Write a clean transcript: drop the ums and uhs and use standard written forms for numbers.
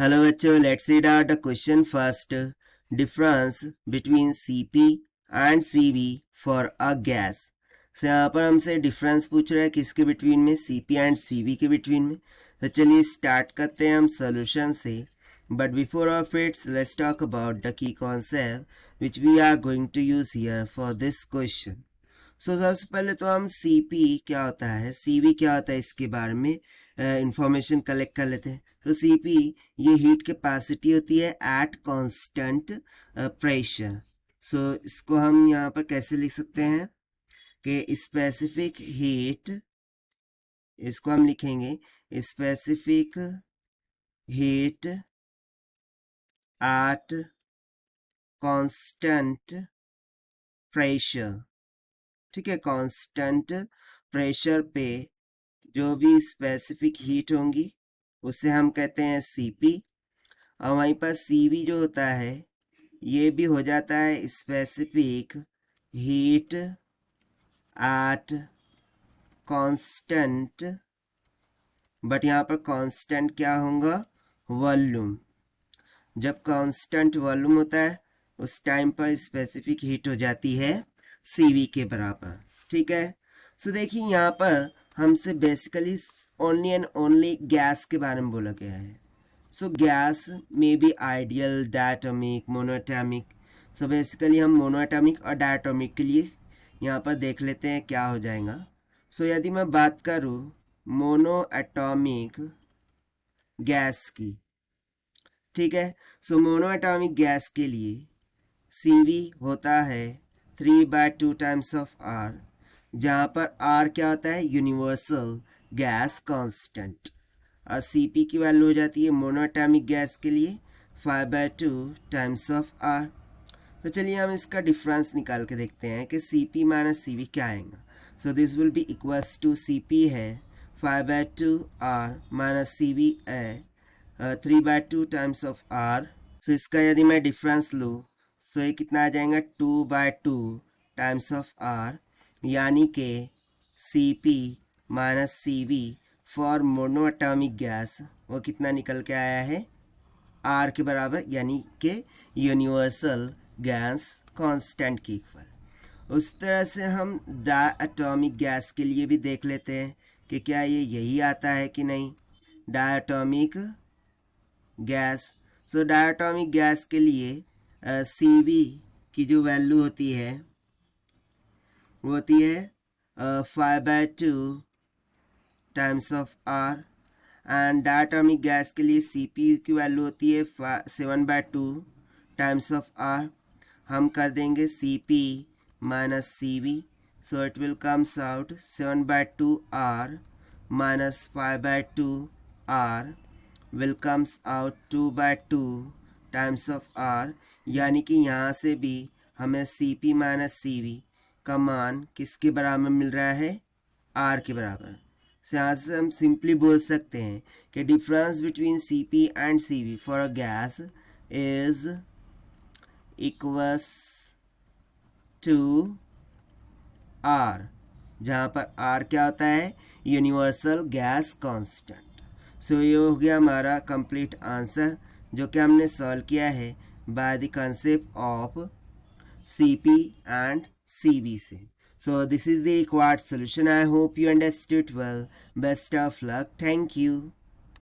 Hello बच्चों, let's read out the question first. Difference between CP and CV for a gas. So यहाँ पर हमसे difference पूछ रहा है किसके बिटवीन में, सीपी एंड सीवी के बिटवीन में. तो चलिए स्टार्ट करते हैं हम सोल्यूशन से. But before of it's let's talk about the key concept which we are going to use here for this question. So सबसे पहले तो हम सीपी क्या होता है, सीवी क्या होता है, इसके बारे में इंफॉर्मेशन कलेक्ट कर लेते हैं. तो सीपी ये हीट कैपेसिटी होती है एट कांस्टेंट प्रेशर. सो इसको हम यहाँ पर कैसे लिख सकते हैं कि स्पेसिफिक हीट, इसको हम लिखेंगे specific heat at constant pressure. ठीक है, कांस्टेंट प्रेशर पे जो भी स्पेसिफिक हीट होंगी उसे हम कहते हैं सीपी. और वहीं पर सीवी जो होता है ये भी हो जाता है specific heat at constant, but यहाँ पर कांस्टेंट क्या होगा, वॉल्यूम. जब कांस्टेंट वॉल्यूम होता है उस टाइम पर स्पेसिफिक हीट हो जाती है सीवी के बराबर. ठीक है. सो देखिए यहाँ पर हमसे basically only and only gas के बारे में बोला गया है. सो गैस में be ideal, diatomic, monoatomic. So basically हम मोनोएटॉमिक और डायटोमिक के लिए यहाँ पर देख लेते हैं क्या हो जाएगा. सो यदि मैं बात करूँ मोनोएटॉमिक गैस की, ठीक है. सो मोनोएटॉमिक गैस के लिए सीवी होता है 3/2 टाइम्स ऑफ आर, जहाँ पर आर क्या होता है, यूनिवर्सल गैस कांस्टेंट. और सीपी की वैल्यू हो जाती है मोनोएटॉमिक गैस के लिए 5/2 टाइम्स ऑफ आर. तो चलिए हम इसका डिफरेंस निकाल के देखते हैं कि सीपी माइनस सीवी क्या आएगा. So this will be equals to C P है 5/2 आर माइनस सीवी है 3/2 टाइम्स ऑफ आर. सो इसका यदि मैं डिफरेंस लूँ तो ये कितना आ जाएगा 2/2 टाइम्स ऑफ आर, यानी कि C P minus C V for monoatomic gas वो कितना निकल के आया है, आर के बराबर, यानी कि यूनिवर्सल गैस कांस्टेंट के इक्वल. उस तरह से हम डायटोमिक गैस के लिए भी देख लेते हैं कि क्या ये यही आता है कि नहीं. Diatomic gas. So diatomic gas के लिए सी वी की जो वैल्यू होती है वो होती है 5/2 times of R. And diatomic gas के लिए सी पी यू की वैल्यू होती है 7/2 टाइम्स ऑफ आर. हम कर देंगे C P minus C V. So it will comes out 7/2 R minus 5/2 R will comes out 2/2 times of R. यानी कि यहाँ से भी हमें C P minus C V का मान किसके बराबर मिल रहा है, आर के बराबर. से यहाँ से हम सिंपली बोल सकते हैं कि difference between C P and C V for a gas is equals to R, जहाँ पर आर क्या होता है, यूनिवर्सल गैस कांस्टेंट. सो ये हो गया हमारा कंप्लीट आंसर जो कि हमने सॉल्व किया है by the concept of CP and CV से. So this is the required solution. I hope you understood well. Best of luck. Thank you.